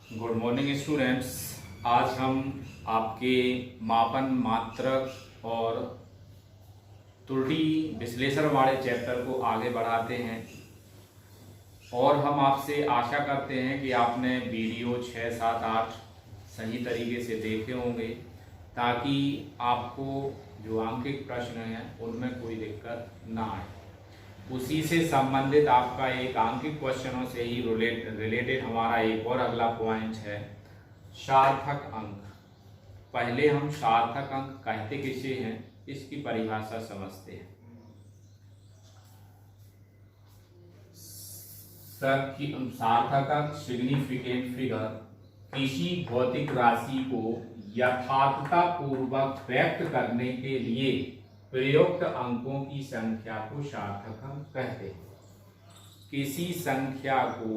Good morning students. आज हम आपके मापन, मात्रक और त्रुटि विश्लेषण वाले चैप्टर को आगे बढ़ाते हैं और हम आपसे आशा करते हैं कि आपने वीडियो 6, 7, 8 सही तरीके से देखे होंगे ताकि आपको जो आंकिक प्रश्न हैं उनमें कोई दिक्कत ना आए। उसी से संबंधित आपका एक आंकिक क्वेश्चनों से ही रिलेटेड हमारा एक और अगला पॉइंट है सार्थक अंक। पहले हम सार्थक अंक कहते किसे हैं इसकी परिभाषा समझते हैं। सार्थक अंक सिग्निफिकेंट फिगर किसी भौतिक राशि को यथार्थता पूर्वक व्यक्त करने के लिए प्रयुक्त अंकों की संख्या को सार्थक अंक कहते हैं। किसी संख्या को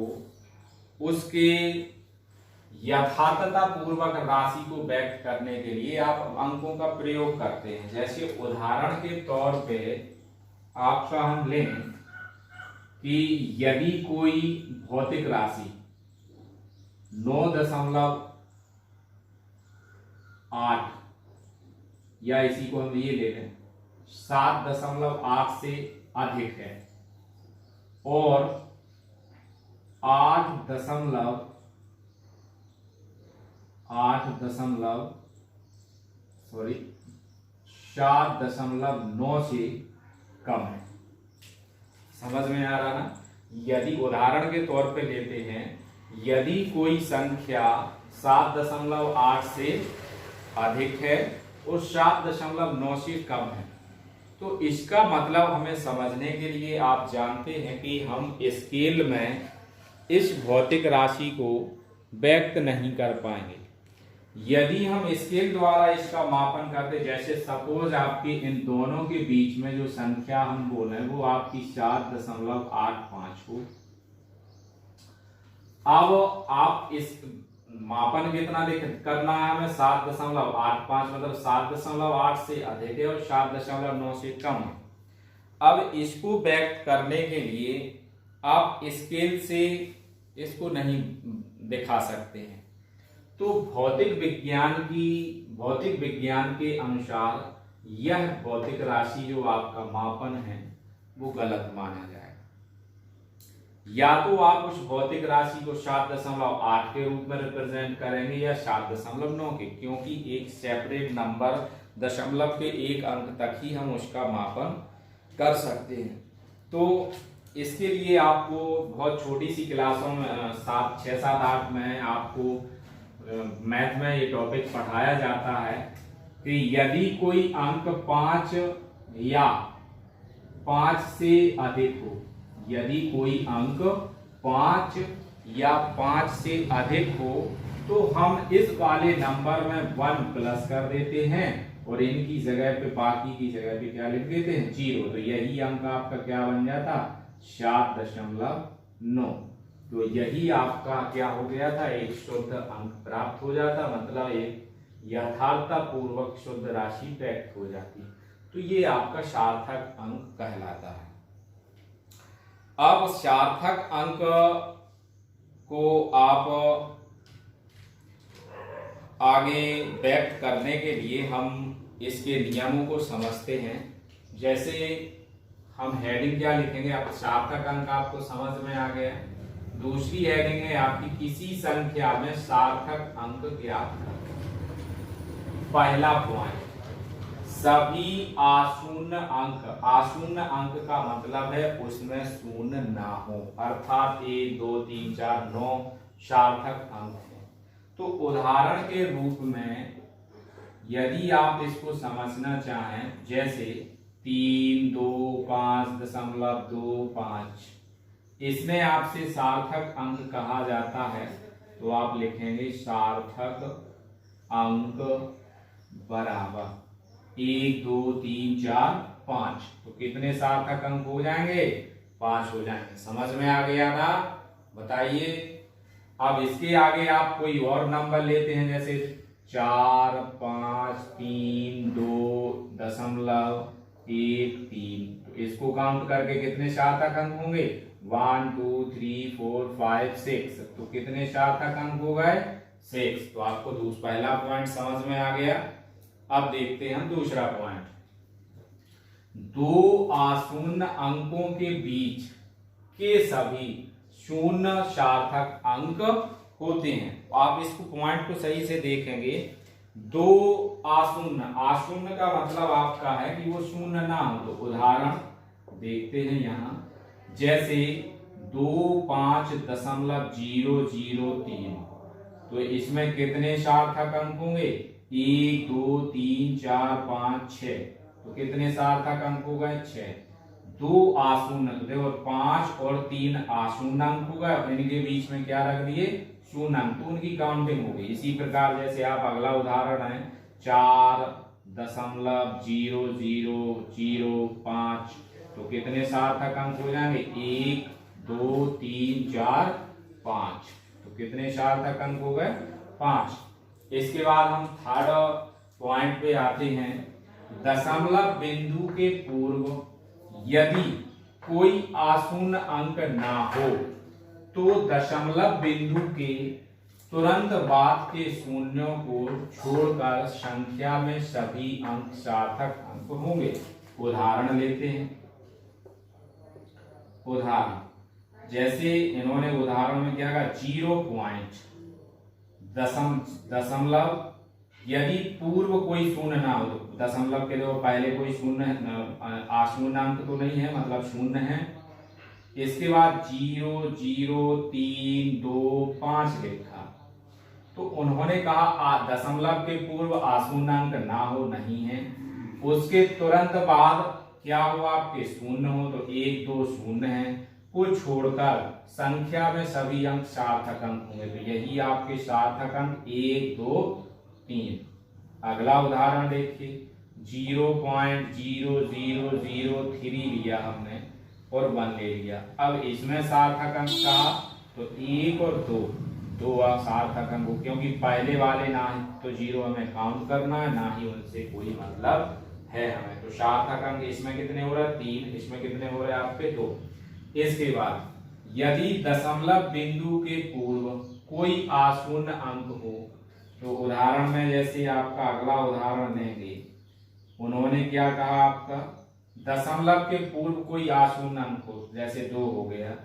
उसके यथार्थता पूर्वक राशि को व्यक्त करने के लिए आप अंकों का प्रयोग करते हैं। जैसे उदाहरण के तौर पे आपका हम लें कि यदि कोई भौतिक राशि 9.8 या इसी को हम ये ले लें 7.8 से अधिक है और 7.9 से कम है। समझ में आ रहा ना। यदि उदाहरण के तौर पे लेते हैं, यदि कोई संख्या 7.8 से अधिक है और 7.9 से कम है तो इसका मतलब हमें समझने के लिए आप जानते हैं कि हम स्केल में इस भौतिक राशि को व्यक्त नहीं कर पाएंगे। यदि हम स्केल द्वारा इसका मापन करते, जैसे सपोज आपके इन दोनों के बीच में जो संख्या हम बोले वो आपकी 7.85 हो। अब आप इस मापन कितना करना है हमें 7.85, मतलब 7.8 से अधिक है और 7.9 से कम है। अब इसको व्यक्त करने के लिए आप स्केल से इसको नहीं दिखा सकते हैं। तो भौतिक विज्ञान के अनुसार यह भौतिक राशि जो आपका मापन है वो गलत माना जाएगा। या तो आप उस भौतिक राशि को 7.8 के रूप में रिप्रेजेंट करेंगे या 7.9 के, क्योंकि एक सेपरेट नंबर दशमलव के एक अंक तक ही हम उसका मापन कर सकते हैं। तो इसके लिए आपको बहुत छोटी सी क्लासों में 6, 7, 8 में आपको मैथ में ये टॉपिक पढ़ाया जाता है कि यदि कोई अंक 5 या 5 से अधिक हो, यदि कोई अंक 5 या 5 से अधिक हो तो हम इस वाले नंबर में 1 प्लस कर देते हैं और इनकी जगह पे, बाकी की जगह पे क्या लिख देते हैं 0। तो यही अंक आपका क्या बन जाता 7.9। तो यही आपका क्या हो गया था, एक शुद्ध अंक प्राप्त हो जाता, मतलब एक यथार्थता पूर्वक शुद्ध राशि व्यक्त हो जाती। तो ये आपका सार्थक अंक कहलाता है। अब सार्थक अंक को आप आगे व्यक्त करने के लिए हम इसके नियमों को समझते हैं। जैसे हम हेडिंग क्या लिखेंगे, आप सार्थक अंक आपको समझ में आ गया। दूसरी हेडिंग है आपकी किसी संख्या में सार्थक अंक ज्ञात करें। पहला पॉइंट, सभी आशून्य अंक का मतलब है उसमें शून्य ना हो, अर्थात 1, 2, 3, 4, 9 सार्थक अंक हैं। तो उदाहरण के रूप में यदि आप इसको समझना चाहें, जैसे 3, 2, 5.25 इसमें आपसे सार्थक अंक कहा जाता है तो आप लिखेंगे सार्थक अंक बराबर 1, 2, 3, 4, 5। तो कितने सार्थक अंक हो जाएंगे 5 हो जाएंगे। समझ में आ गया ना, बताइए। अब इसके आगे आप कोई और नंबर लेते हैं, जैसे 4, 5, 3, 2.13। तो इसको काउंट करके कितने सार्थक अंक होंगे? 1 2 3 4 5 6। तो कितने सार्थक अंक हो गए? 6। तो आपको पहला पॉइंट समझ में आ गया। अब देखते हैं हम दूसरा पॉइंट। दो आशून्य अंकों के बीच के सभी शून्य सार्थक अंक होते हैं। आप इसको पॉइंट को सही से देखेंगे। दो आशून्य, आशून्य का मतलब आपका है कि वो शून्य ना हो। तो उदाहरण देखते हैं यहाँ, जैसे 25.003। तो इसमें कितने सार्थक अंक होंगे? 1 2 3 4 5 6। तो कितने सार्थक अंक हो गए? 6। दो आशून्य, तो देखो 5 और 3 आशून्य अंक हो गए, और इनके बीच में क्या रख दिए? शून्य अंक। तो उनकी काउंटिंग हो गई। इसी प्रकार जैसे आप अगला उदाहरण है 4.0005। तो कितने सार्थक अंक हो जाएंगे? 1 2 3 4 5। तो कितने सार्थक अंक हो गए? 5। इसके बाद हम थर्ड पॉइंट पे आते हैं। दशमलव बिंदु के पूर्व यदि कोई आशून्य अंक ना हो तो दशमलव बिंदु के तुरंत बाद के शून्यों को छोड़कर संख्या में सभी अंक सार्थक अंक होंगे। उदाहरण लेते हैं। उदाहरण जैसे इन्होंने उदाहरण में क्या कहा? 0 पॉइंट दशमलव यदि पूर्व कोई शून्य ना हो। तो दशमलव के दो पहले कोई शून्य आशून्य अंक तो नहीं है, मतलब शून्य है। इसके बाद 0 0 3 2 5 लिखा। तो उन्होंने कहा दशमलव के पूर्व आशून्य अंक ना हो, नहीं है। उसके तुरंत बाद क्या हो? आपके शून्य हो। तो 1 2 शून्य है, को छोड़कर संख्या में सभी अंक सार्थक अंक होंगे। तो यही आपके सार्थक अंक 1 2 3। अगला उदाहरण देखिए, 0.0003 लिया हमने और 1 ले लिया। अब इसमें सार्थक अंक कहा तो 1 और 2 सार्थक अंक, क्योंकि पहले वाले ना तो 0 हमें काउंट करना है, ना ही उनसे कोई मतलब है हमें। तो सार्थक अंक इसमें कितने हो रहे हैं? 3। इसमें कितने हो रहे हैं आपके? 2। इसके बाद यदि दशमलव बिंदु के पूर्व कोई आशून्य अंक हो, तो उदाहरण में जैसे आपका अगला उदाहरण देंगे, उन्होंने क्या कहा? आपका दशमलव के पूर्व कोई आशून्य अंक हो, जैसे 2 हो गया,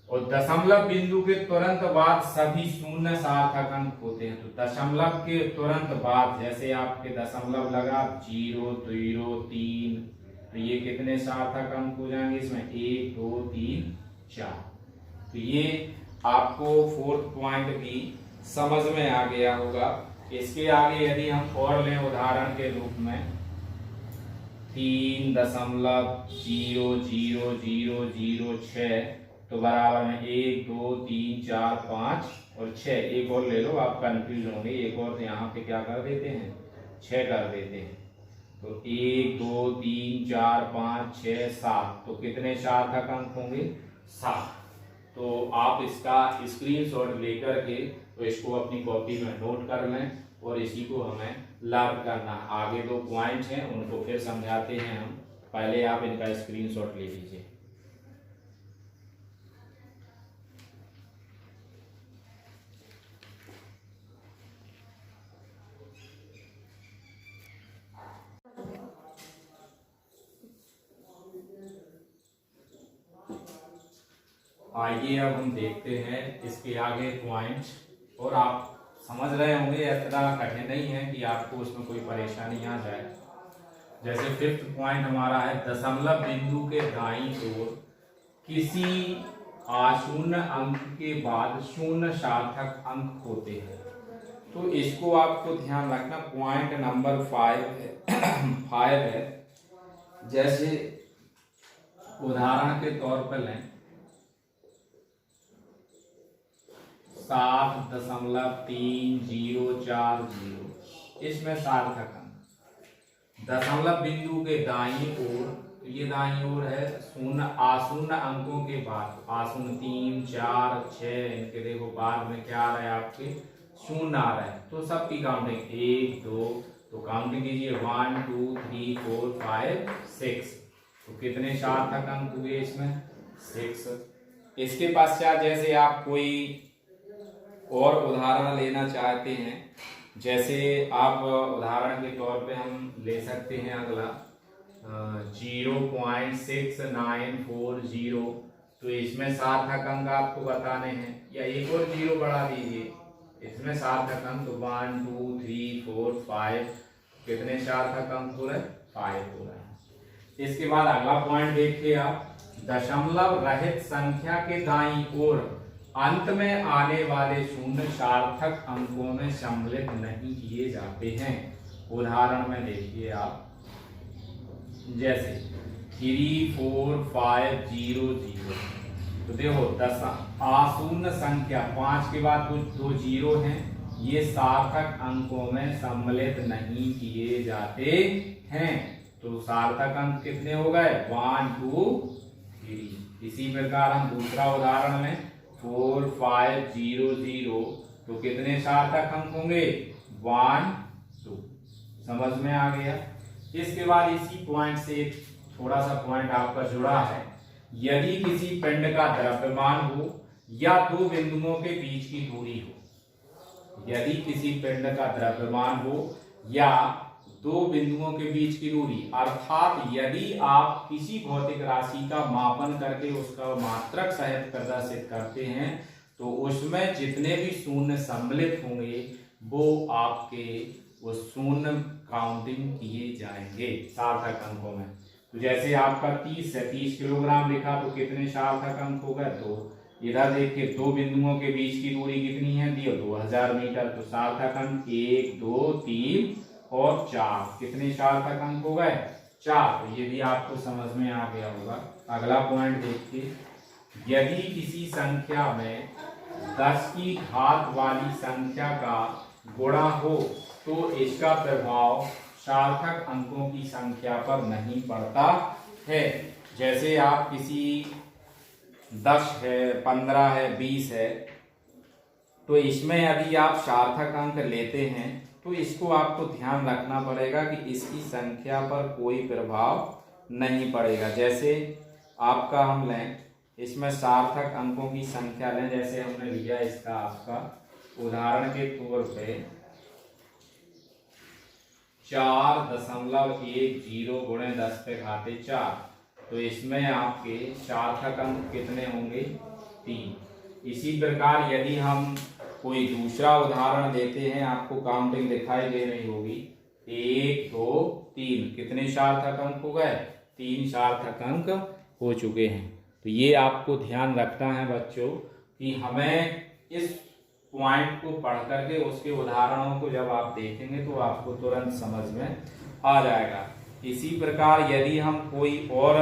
और दशमलव बिंदु के तुरंत बाद सभी शून्य सार्थक अंक होते हैं। तो दशमलव के तुरंत बाद जैसे आपके दशमलव लगा 0 0 3, तो ये कितने सार्थक अंक हो जाएंगे? इसमें 1 2 3 4। तो ये आपको फोर्थ पॉइंट भी समझ में आ गया होगा। इसके आगे यदि हम और लें उदाहरण के रूप में 3.00006, तो बराबर में 1 2 3 4 5 और 6। एक और ले लो, आप कंफ्यूज होंगे। एक और यहाँ पे क्या कर देते हैं? 6 कर देते हैं। तो 1 2 3 4 5 6 7। तो कितने सार्थक अंक होंगे? 7। तो आप इसका स्क्रीनशॉट लेकर के तो इसको अपनी कॉपी में नोट कर लें, और इसी को हमें लर्न करना। आगे 2 पॉइंट हैं, उनको फिर समझाते हैं हम। पहले आप इनका स्क्रीनशॉट ले लीजिए। आइए अब हम देखते हैं इसके आगे पॉइंट, और आप समझ रहे होंगे इतना कठिन नहीं है कि आपको उसमें कोई परेशानी आ जाए। जैसे 5th पॉइंट हमारा है, दशमलव बिंदु के दाईं ओर किसी आशून्य अंक के बाद शून्य सार्थक अंक होते हैं। तो इसको आपको ध्यान रखना। पॉइंट नंबर 5 है। जैसे उदाहरण के तौर पर लें 7.3040, इसमें सार्थक अंक दशमलव बिंदु के दाईं ओर, तो ये दाईं ओर है शून्य आशून्य अंकों के बाद, आशून्य 3 4 6, इनके देखो बाद में क्या आ रहा है आपके? शून्य आ रहा है। तो सबकी काउंटिंग 1 2, तो काउंटिंग कीजिए 1 2 3 4 5 6। तो कितने सार्थक अंक हुए इसमें? 6। इसके पश्चात जैसे आप कोई और उदाहरण लेना चाहते हैं, जैसे आप उदाहरण के तौर पे हम ले सकते हैं अगला 0.6940। तो इसमें सार्थक अंक आपको बताने हैं, या एक और 0 बढ़ा दीजिए, इसमें सार्थक अंक 1 2 3 4 5, कितने सार्थक अंक हो रहे? 5 हो रहे हैं। इसके बाद अगला पॉइंट देखिए आप, दशमलव रहित संख्या के दाईं ओर अंत में आने वाले शून्य सार्थक अंकों में सम्मिलित नहीं किए जाते हैं। उदाहरण में देखिए आप, जैसे 3 4 5 0 0। तो देखो शून्य संख्या 5 के बाद कुछ 2 0 हैं, ये सार्थक अंकों में सम्मिलित नहीं किए जाते हैं। तो सार्थक अंक कितने हो गए? 1 2 3। इसी प्रकार हम दूसरा उदाहरण में 4 5 0 0। तो कितने सार्थक अंक होंगे? 1 2। समझ में आ गया? इसके बाद इसी पॉइंट से एक थोड़ा सा पॉइंट आपका जुड़ा है, यदि किसी पिंड का द्रव्यमान हो या दो बिंदुओं के बीच की दूरी हो, यदि किसी पिंड का द्रव्यमान हो या दो बिंदुओं के बीच की दूरी, अर्थात यदि आप किसी भौतिक राशि का मापन करके उसका मात्रक सहित प्रदर्शित करते हैं, तो उसमें जितने भी शून्य सम्मिलित होंगे वो आपके उस शून्य काउंटिंग किए जाएंगे सार्थक अंकों में। तो जैसे आपका 30 है, 30 किलोग्राम लिखा, तो कितने सार्थक अंक हो गए? 2। इधर देखिए दो बिंदुओं के बीच की दूरी कितनी है? 2000 मीटर। तो सार्थक अंक 1 2 3 और 4, कितने सार्थक अंक हो गए? 4। तो ये भी आपको समझ में आ गया होगा। अगला पॉइंट देखिए, यदि किसी संख्या में 10 की घात वाली संख्या का गुणा हो तो इसका प्रभाव सार्थक अंकों की संख्या पर नहीं पड़ता है। जैसे आप किसी 10 है, 15 है, 20 है, तो इसमें यदि आप सार्थक अंक लेते हैं तो इसको आपको ध्यान रखना पड़ेगा कि इसकी संख्या पर कोई प्रभाव नहीं पड़ेगा। जैसे आपका हम लें, इसमें सार्थक अंकों की संख्या लें, जैसे हमने लिया इसका आपका उदाहरण के तौर पे 4.10 गुणे 10 पे घाते 4। तो इसमें आपके सार्थक अंक कितने होंगे? 3। इसी प्रकार यदि हम कोई दूसरा उदाहरण देते हैं, आपको काउंटिंग दिखाई दे रही होगी, 1 2 3, कितने सार्थक अंक हो गए? 3 सार्थक अंक हो चुके हैं। तो ये आपको ध्यान रखना है बच्चों कि हमें इस पॉइंट को पढ़ करके उसके उदाहरणों को जब आप देखेंगे तो आपको तुरंत समझ में आ जाएगा। इसी प्रकार यदि हम कोई और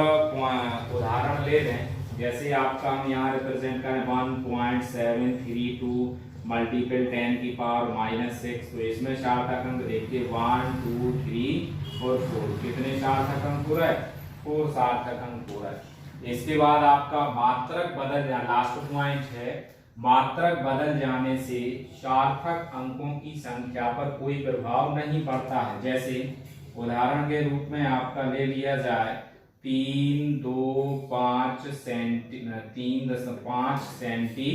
उदाहरण ले लें, जैसे आपका हम यहाँ रिप्रेजेंट करें 1.732 मल्टीपल 10 की पावर -6। तो इसमें सार्थक अंक देखिए 1 2 3 और 4, कितने सार्थक अंक हो रहा है? 4 सार्थक अंक हो रहा है। इसके बाद आपका मात्रक बदल जाना, लास्ट पॉइंट है, मात्रक बदल जाने से सार्थक अंकों की संख्या पर कोई प्रभाव नहीं पड़ता है। जैसे उदाहरण के रूप में आपका ले लिया जाए 3.25 सेमी।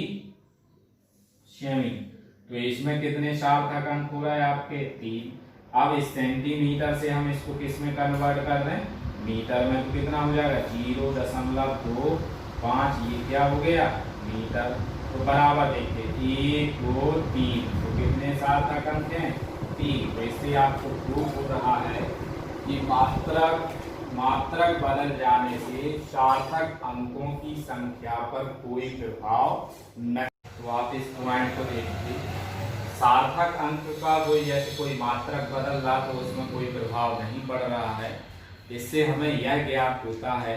तो इसमें कितने सार्थक अंक हो रहा है आपके? 3। अब इस सेंटीमीटर से हम इसको किस में कन्वर्ट कर रहे हैं? मीटर में। तो कितना हो जाएगा? 0.25, ये क्या हो गया? मीटर। तो बराबर देखिए 1 2 3, तो कितने सार्थक अंक हैं? 3। तो इससे आपको प्रूफ हो रहा है कि मात्रक बदल जाने से सार्थक अंकों की संख्या पर कोई प्रभाव नहीं। तो आप इस पॉइंट को देखिए, सार्थक अंक का कोई जैसे कोई मात्रक बदल रहा तो उसमें कोई प्रभाव नहीं पड़ रहा है। इससे हमें यह ज्ञात होता है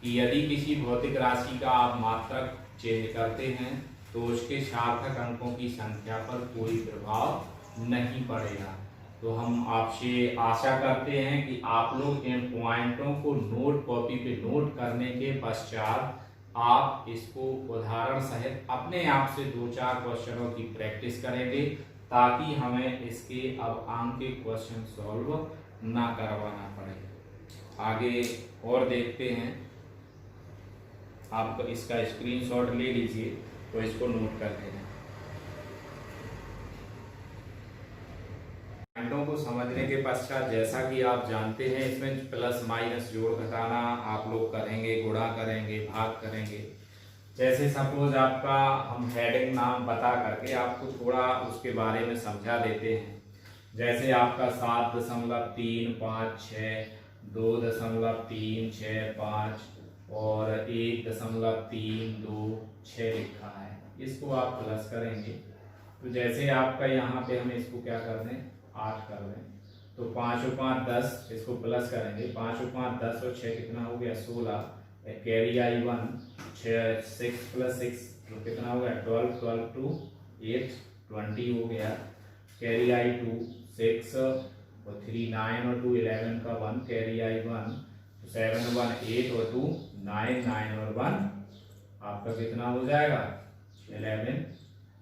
कि यदि किसी भौतिक राशि का आप मात्रक चेंज करते हैं तो उसके सार्थक अंकों की संख्या पर कोई प्रभाव नहीं पड़ेगा। तो हम आपसे आशा करते हैं कि आप लोग इन पॉइंटों को नोट कॉपी पे नोट करने के पश्चात आप इसको उदाहरण सहित अपने आप से 2-4 क्वेश्चनों की प्रैक्टिस करेंगे, ताकि हमें इसके अब आगे के क्वेश्चन सॉल्व ना करवाना पड़े। आगे और देखते हैं। आप इसका स्क्रीनशॉट ले लीजिए तो इसको नोट कर लेना। पॉइंटों को समझने के पश्चात जैसा कि आप जानते हैं इसमें प्लस माइनस जोड़ घटाना आप लोग करेंगे, गुणा करेंगे, भाग करेंगे। जैसे सपोज आपका हम हेडिंग नाम बता करके आपको थोड़ा उसके बारे में समझा देते हैं। जैसे आपका 7.356, 2.365 और 1.326 लिखा है, इसको आप प्लस करेंगे। तो जैसे आपका यहाँ पे हम इसको क्या कर दें, 8 कर दें, तो 5 और 5 10, इसको प्लस करेंगे। 5 और 5 10 और 6 कितना हो गया, 16। कैरी आई 1, 6 + 6 तो कितना हो गया, 12, 12 2 8 20 हो गया। कैरी आई 2 6 और 3 9 और 2 11 का 1, कैरी आई 1 तो 7 1 8 और 2 9 9 और 1 आपका कितना हो जाएगा, 11।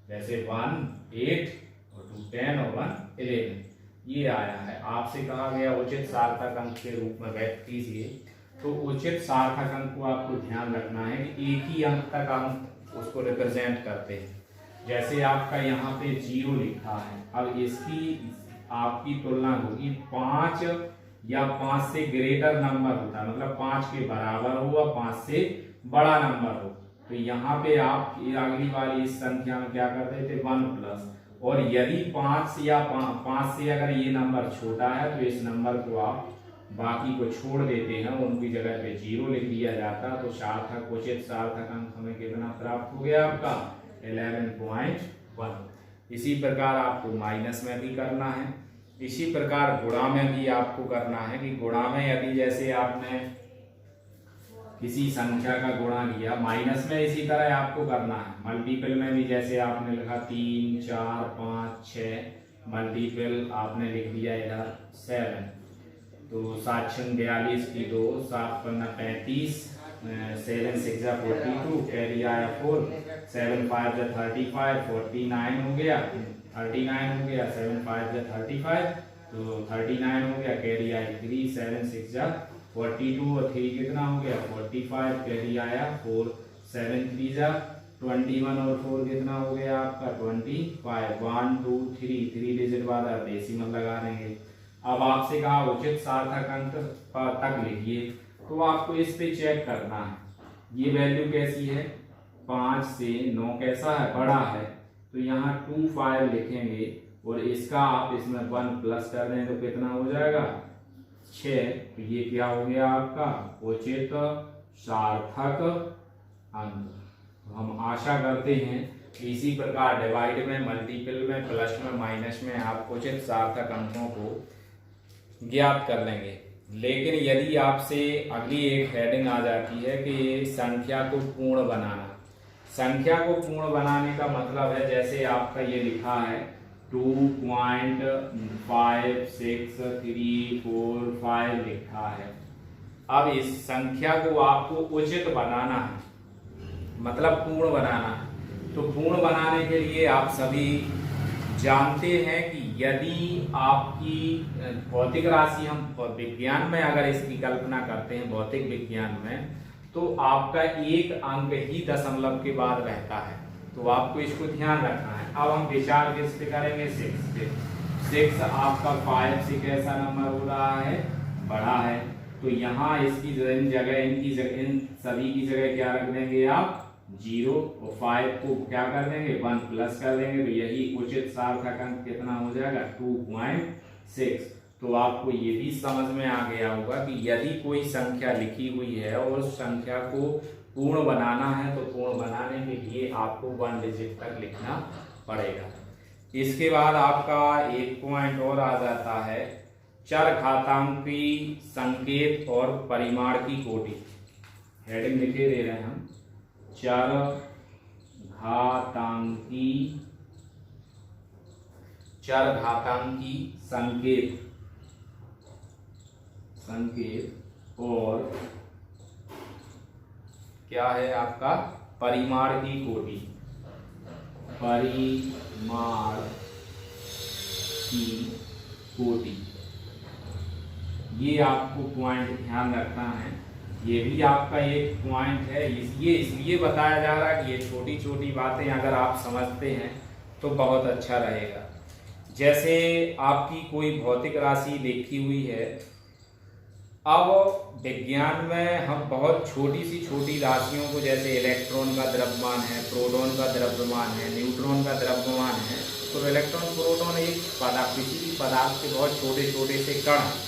जैसे 1 8 और 2 10 और 1 11 ये आया है। आपसे कहा गया उचित सार्थक अंक के रूप में व्यक्त कीजिए। तो उचित सार्थक अंक को आपको ध्यान रखना है कि एक ही अंक तक हम उसको रिप्रेजेंट करते हैं। जैसे आपका यहाँ पे 0 लिखा है, अब इसकी आपकी तुलना होगी 5 या 5 से ग्रेटर नंबर होता है, मतलब 5 के बराबर हो या 5 से बड़ा नंबर हो। तो यहाँ पे आप अगली वाली इस संख्या में क्या करते थे, 1 प्लस, और यदि 5 या 5 से अगर ये नंबर छोटा है तो इस नंबर को आप बाकी को छोड़ देते हैं, उनकी जगह पे 0 लिख दिया जाता। तो सार्थक उचित सार्थक अंक हमें कितना प्राप्त हो गया, आपका 11.1। इसी प्रकार आपको माइनस में भी करना है, इसी प्रकार गुणा में भी आपको करना है कि गुणा में यदि जैसे आपने किसी संख्या का गुणा किया, माइनस में इसी तरह आपको करना है। मल्टीपल में भी जैसे आपने लिखा 3 4 5 6, मल्टीपल आपने लिख दिया इधर 7, तो 7 6 42 की 2, 7 5 35, 7 6 42, कैरी आया 4, 7 5 35, 49 हो गया, 39 हो गया, 7 5 35 तो 39 हो गया, कैरी आई 3, 7 6 42 और 3 कितना हो गया, 45, कैरी आया 4, 7 3 21 और 4 कितना हो गया आपका 25, 1 2 3 डिजिट बाद डेसिमल लगा देंगे। अब आपसे कहा उचित सार्थक अंक तक लिखिए, तो आपको इस पे चेक करना है ये वैल्यू कैसी है, 5 से 9 कैसा है, बड़ा है, तो यहाँ 25 लिखेंगे और इसका आप इसमें 1 प्लस कर दें तो कितना हो जाएगा 6। तो ये क्या हो गया आपका उचित सार्थक अंक। तो हम आशा करते हैं इसी प्रकार डिवाइड में, मल्टीपल में, प्लस में, माइनस में आप उचित सार्थक अंकों को ज्ञात कर लेंगे। लेकिन यदि आपसे अगली एक हेडिंग आ जाती है कि संख्या को पूर्ण बनाना। संख्या को पूर्ण बनाने का मतलब है जैसे आपका ये लिखा है 2.5635 लिखा है। अब इस संख्या को आपको उचित बनाना है, मतलब पूर्ण बनाना है। तो पूर्ण बनाने के लिए आप सभी जानते हैं कि यदि आपकी भौतिक राशि, हम विज्ञान में अगर इसकी कल्पना करते हैं भौतिक विज्ञान में, तो आपका एक अंक ही दशमलव के बाद रहता है, तो आपको इसको ध्यान रखना है। अब हम विचार किस पे करेंगे, 6 पे। 6 आपका 5 से कैसा नंबर हो रहा है, बड़ा है, तो यहाँ इसकी जगह इन सभी की जगह क्या रख देंगे आप 0 और 5 को क्या कर देंगे 1 प्लस कर देंगे, तो यही उचित सार्थक अंक कितना हो जाएगा 2.6। तो आपको ये भी समझ में आ गया होगा कि यदि कोई संख्या लिखी हुई है और उस संख्या को पूर्ण बनाना है तो पूर्ण बनाने के लिए आपको 1 डिजिट तक लिखना पड़ेगा। इसके बाद आपका एक पॉइंट और आ जाता है चरघातांकी संकेत और परिमाण की कोटि। हेडिंग लिखे दे रहे हैं हम, चरघातांकी संकेत और क्या है आपका परिमाण की कोटि। परिमाण की कोटि ये आपको पॉइंट ध्यान रखना है। ये भी आपका एक पॉइंट है। ये इसलिए बताया जा रहा है कि ये छोटी छोटी बातें अगर आप समझते हैं तो बहुत अच्छा रहेगा। जैसे आपकी कोई भौतिक राशि लिखी हुई है, अब विज्ञान में हम बहुत छोटी सी छोटी राशियों को, जैसे इलेक्ट्रॉन का द्रव्यमान है, प्रोटॉन का द्रव्यमान है, न्यूट्रॉन का द्रव्यमान है, तो इलेक्ट्रॉन प्रोटॉन एक पदार्थ, किसी भी पदार्थ के बहुत छोटे छोटे से कण हैं।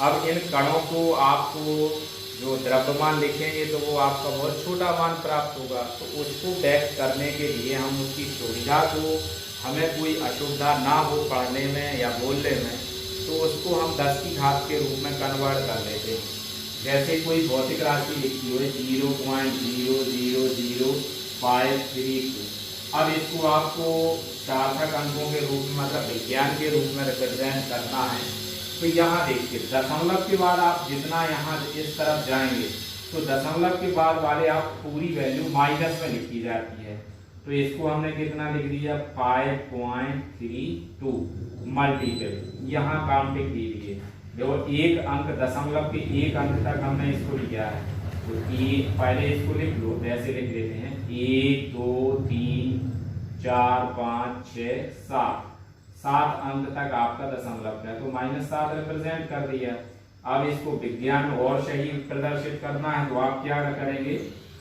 अब इन कणों को आपको जो द्रव्यमान लिखेंगे तो वो आपका बहुत छोटा मान प्राप्त होगा। तो उसको व्यक्त करने के लिए हम उसकी सुविधा को, हमें कोई असुविधा ना हो पढ़ने में या बोलने में, तो उसको हम 10 की घात के रूप में कन्वर्ट कर लेते हैं। जैसे कोई भौतिक राशि लिखी हुई 0.0000532। अब इसको आपको सार्थक अंकों के रूप में, मतलब विज्ञान के रूप में रिप्रेजेंट करना है। तो यहाँ देखिए, दशमलव के बाद आप जितना यहाँ इस तरफ जाएंगे तो दशमलव के बाद वाले आप पूरी वैल्यू माइनस में लिखी जाती है। तो इसको हमने कितना लिख दिया, 5.32 मल्टीपल, यहाँ काउंटिंग कीजिए। देखो एक अंक, दशमलव के एक अंक तक हमने इसको लिया है, तो पहले इसको लिख लो, ऐसे लिख लेते हैं 1 2 3 4 5 6 7, 7 अंक तक आपका दशमलव है, तो -7 रिप्रेजेंट कर दिया। अब इसको विज्ञान में और सही प्रदर्शित करना है तो आप क्या करेंगे,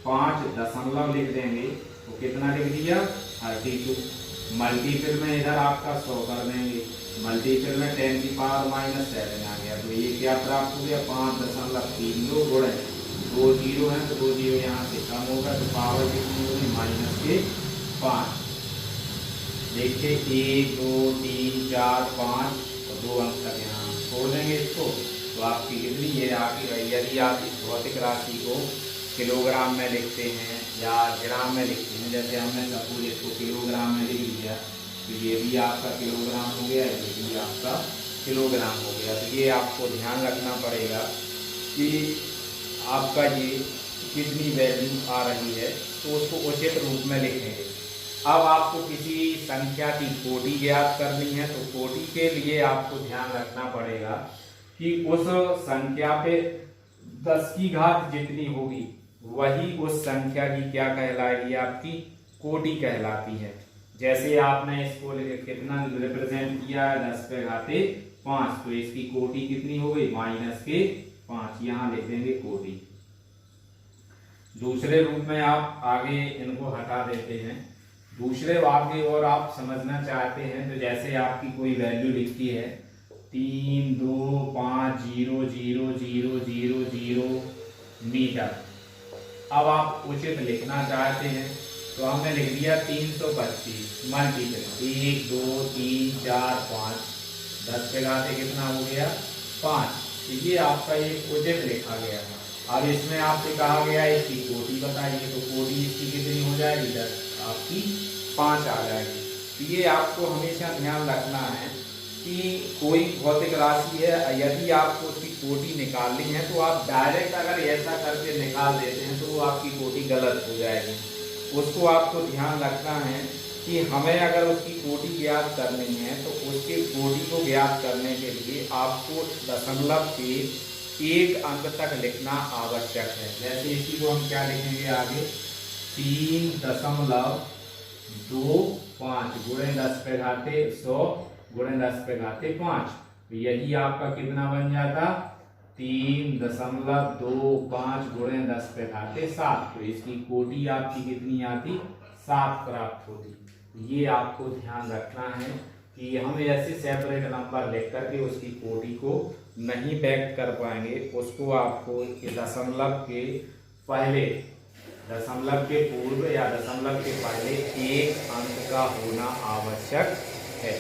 5 दशमलव लिख देंगे, तो कितना लिख दिया, 32। मल्टीपल में इधर आपका 100 कर देंगे, मल्टीपल में 10 की पावर -7 आ गया, तो ये क्या प्राप्त हो गया, 5.32 गुणे 2 जीरो है, तो 2 जीरो यहाँ से कम होगा, तो पावर कितनी होगी, -5। देखिए 1 2 3 4 5 और 2 अंक तक यहाँ छोड़ देंगे इसको, तो आपकी कितनी ये आपकी, यदि आप इस भौतिक राशि को किलोग्राम में लिखते हैं या ग्राम में लिखते हैं, जैसे हमने सपोज इसको किलोग्राम में लिख दिया, तो ये भी आपका किलोग्राम हो गया, ये भी आपका किलोग्राम हो गया। तो ये आपको ध्यान रखना पड़ेगा कि आपका ये कितनी वैल्यू आ रही है, तो उसको उचित रूप में लिखेंगे। अब आपको किसी संख्या की कोटि ज्ञात करनी है, तो कोटि के लिए आपको ध्यान रखना पड़ेगा कि उस संख्या पे 10 की घात जितनी होगी वही उस संख्या की क्या कहलाएगी, आपकी कोटि कहलाती है। जैसे आपने इसको कितना रिप्रेजेंट किया है, 10 पे घाते 5, तो इसकी कोटि कितनी हो गई, -5, यहाँ लिख देंगे कोटि। दूसरे रूप में आप आगे इनको हटा देते हैं, दूसरे वाक्य और आप समझना चाहते हैं, तो जैसे आपकी कोई वैल्यू लिखती है 3250000 मीटर। अब आप उचित लिखना चाहते हैं तो हमने लिख दिया 325 मल्टीपल 1 2 3 4 5, 10 पे घाते कितना हो गया, 5। तो ये आपका एक उचित लिखा गया है। अब इसमें आपसे कहा गया है इसकी कोटि बताइए, तो कोटि इसकी कितनी हो जाएगी, 10, आपकी 5 आ जाएगी। तो ये आपको हमेशा ध्यान रखना है कि कोई भौतिक राशि है, यदि आपको उसकी कोटि निकालनी है तो आप डायरेक्ट अगर ऐसा करके निकाल देते हैं तो वो आपकी कोटि गलत हो जाएगी। उसको आपको ध्यान रखना है कि हमें अगर उसकी कोटि ज्ञात करनी है तो उसकी कोटि को ज्ञात करने के लिए आपको दशमलव के एक अंक तक लिखना आवश्यक है। जैसे इसी को हम क्या लिखेंगे आगे, 3.25 गुणे 10 पे घाते 100 गुणे 10 पे घाते 5, तो यही आपका कितना बन जाता, 3.25 गुणे 10 पे घाते 7, तो इसकी कोटि आपकी कितनी आती, 7 प्राप्त होती। ये आपको ध्यान रखना है कि हम ऐसे सेपरेट नंबर लिख करके उसकी कोटि को नहीं व्यक्त कर पाएंगे। उसको आपको दशमलव के पहले, दशमलव के पूर्व या दशमलव के पहले एक अंक का होना आवश्यक है।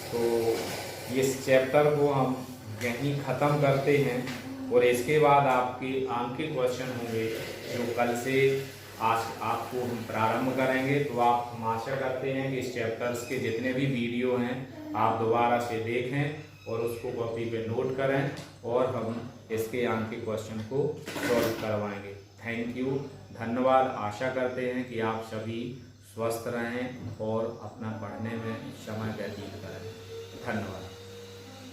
तो इस चैप्टर को हम यहीं ख़त्म करते हैं और इसके बाद आपके आंकिक क्वेश्चन होंगे जो कल से आज आपको हम प्रारंभ करेंगे। तो आप हम आशा करते हैं कि इस चैप्टर्स के जितने भी वीडियो हैं आप दोबारा से देखें और उसको कॉपी पे नोट करें और हम इसके आंकिक क्वेश्चन को सॉल्व करवाएंगे। थैंक यू, धन्यवाद। आशा करते हैं कि आप सभी स्वस्थ रहें और अपना पढ़ने में समय व्यतीत करें। धन्यवाद।